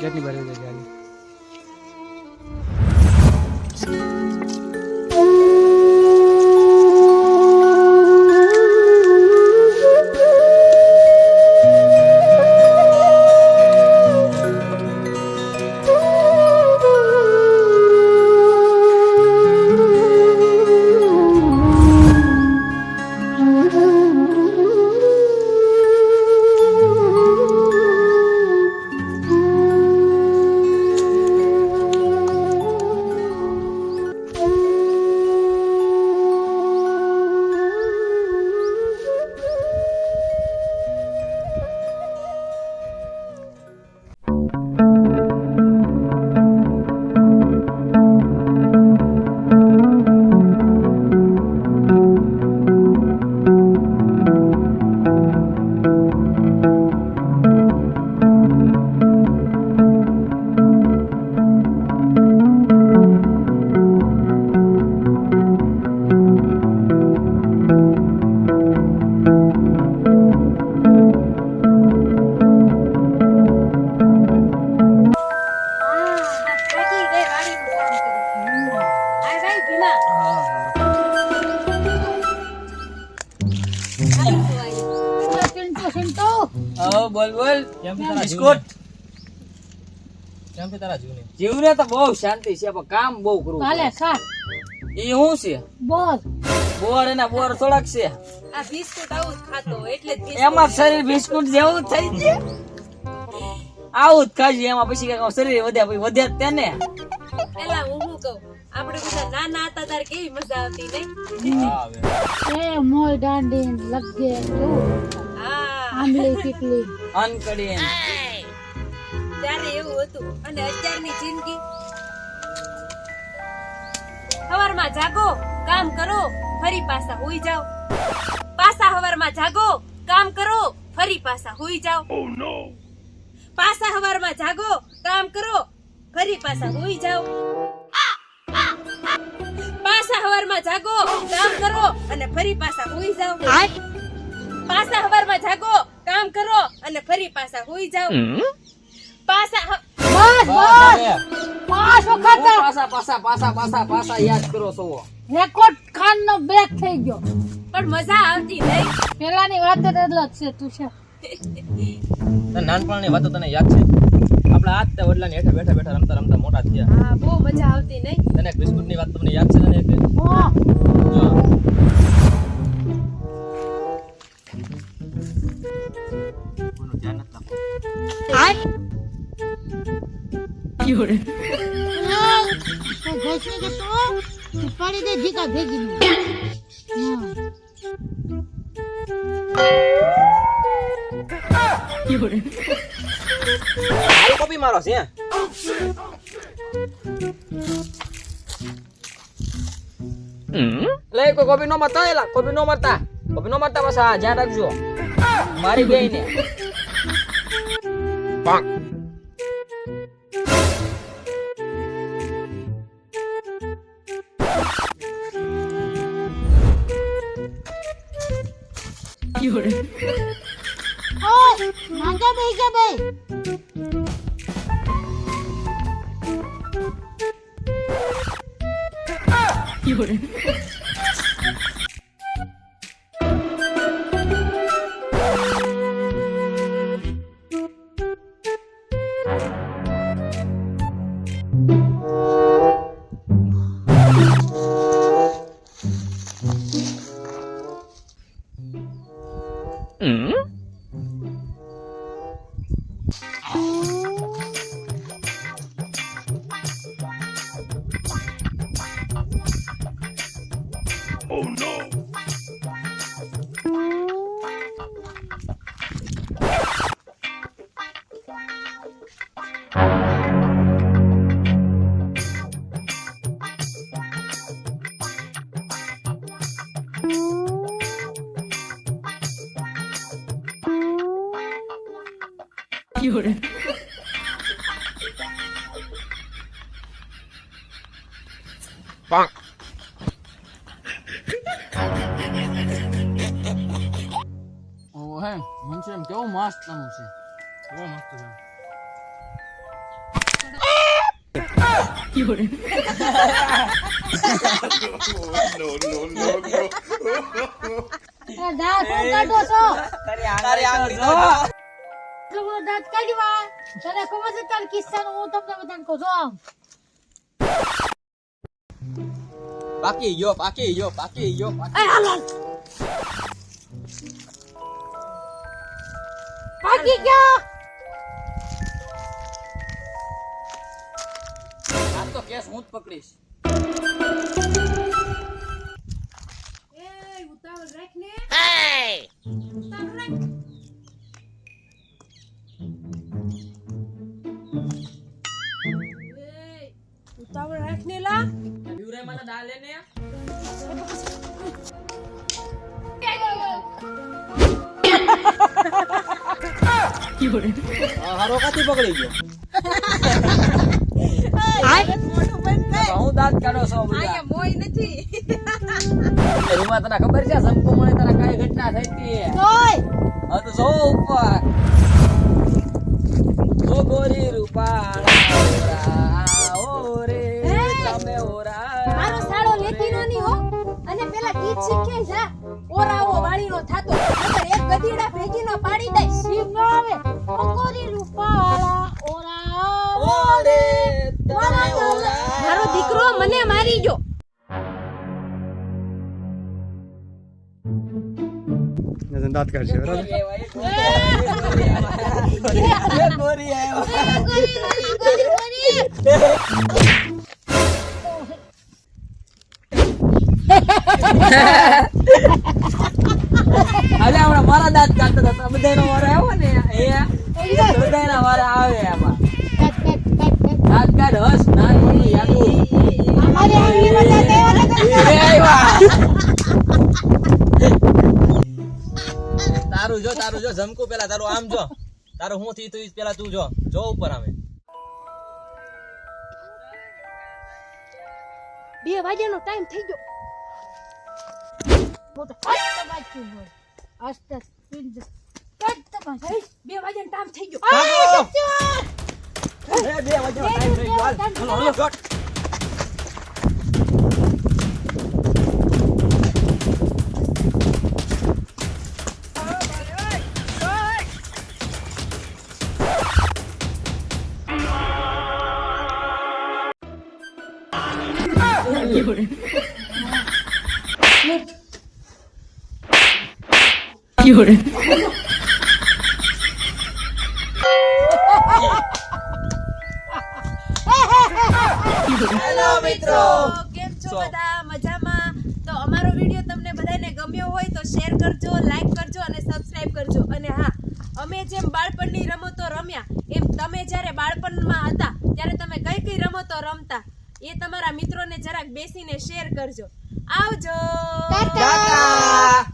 કેટલી ભરી છે ગાડી? બોલ બોલ બિસ્કુટ કેમ છે તારા જીવને તો બહુ શાંતિ છે પણ કામ બહુ કરવું કાલે ખા ઈ શું છે બોલ બોર એના બોર થોડાક છે આ બિસ્કુટ આવું જ ખાતો એટલે જ એમાં શરીર બિસ્કુટ જેવું થઈ ગયું આવું જ ખાજી એમાં પછી કઈ શરીર વધ્યા પછી વધ્યા તેને પેલા હું શું કહું આપણે બધા નાના હતા ત્યારે કેવી મજા આવતી નહીં એ મોય દાંડી લગે કેવું હા આંબલી પીપલી અનકડી ત્યારે એવું હતું અને અત્યારની જિંદગી સવારમાં જાગો કામ કરો ફરી પાછા હુઈ જાઓ પાછા સવારમાં જાગો કામ કરો ફરી પાછા હુઈ જાઓ પાછા સવારમાં જાગો કામ કરો ફરી પાછા હુઈ જાઓ પાછા સવારમાં જાગો કામ કરો અને ફરી પાછા હુઈ જાઓ પાછા સવારમાં જાગો કામ કરો અને ફરી પાછા હુઈ જાઓ પાછા બસ બસ 5 વખત પાછા પાછા પાછા પાછા પાછા યાદ કરો છો રેકોર્ડ ખાન નો બ્રેક થઈ ગયો પણ મજા આવતી નહીં પેલાની વાત જ અલગ છે તું છે નાનપણની વાતો તને યાદ છે? આપણે આજ તે વડલાની હેઠે બેઠા બેઠા રમતા રમતા મોટા થયા. હા બહુ મજા આવતી નહીં તને એક બિસ્કુટની વાત તમને યાદ છે ને? એક હા જો કોઈનું ધ્યાન નથી રાખવું. ઘસી કે તો પડી દે જીકા ભેગી મારી કોપી મારો છે હે? લે કોઈ કોપી નો મારતા એલા કોપી નો મારતા પાછા ધ્યાન રાખજો મારી ગઈ ને માંગે બે કે બે ઓ હે મનસે એમ કેવું મસ્ત નું છે. બહુ મસ્ત છે. દાંત હું કાઢો છો તારી આંગળી તો જો. તમારો દાંત કાઢવા તને ખબર છે તાર કિસ્સાનું હું તમને બધાને કહું છું આમ પાકી ગયો પાકી ગયો પાકી ગયો પાકી ગયા આ તો કેસ હું જ પકડીશ. એ ઉતાવળ રાખ ને ઉતાવળ રાખ ને લા યુરે મને દા લે ને. હારો કાથી પકડી ગયો હું દાંત કાઢો છો બધા. આયા મોય નથી રૂમા તને ખબર છે સંપુ મને તને કઈ ઘટના થઈ હતી? ઓય હા તો જો ઉપર ઓ ગોરી રૂપાળા ઓ રે તમે ઓરા મારો સાળો લેતી નો ની હો અને પેલા ગીત શીખે જા ઓરાવો વાળીનો થાતો નકર એક ગધેડા ભેગી નો પાડી દે શિવ નો આવે ઓકોરી રૂપાળા ઓરા ઓ રે તમે ઓરા મારો દીકરો મને મારી ગયો દાંત કાઢશે બરાબર ગોરી આવ્યો. અરે હમણાં મારા દાંત કાઢતા હતા બધાનો વારો આવ્યો ને એ બધાના વારો આવે એમાં દાંત કાઢ હસ ના એ યાદ અમારે આ હીરો દાદા એવા તારું જો જમકુ પેલા તારું આમ જો તારું હું થી તું પેલા તું જો ઉપર આવે 2 વાગ્યાનો ટાઈમ થઈ ગયો મોટો ફાસ્ટ બાકી હોય આસ્તે સ્પીડ કટ બાકી 2 વાગ્યાનો ટાઈમ થઈ ગયો બે વાગ્યાનો ટાઈમ થઈ ગયો હાલ હલો હલો ગોટ હેલો મિત્રો કેમ છો બધા મજામાં તો અમારો વિડિયો તમને બધાને ગમ્યો હોય તો શેર કરજો લાઈક કરજો અને સબસ્ક્રાઇબ કરજો અને હા અમે જેમ બાળપણની રમતો રમ્યા એમ તમે જ્યારે બાળપણમાં હતા ત્યારે તમે કઈ રમતો રમતા એ તમારા મિત્રોને જરાક બેસીને શેર કરજો આવજો ટાટા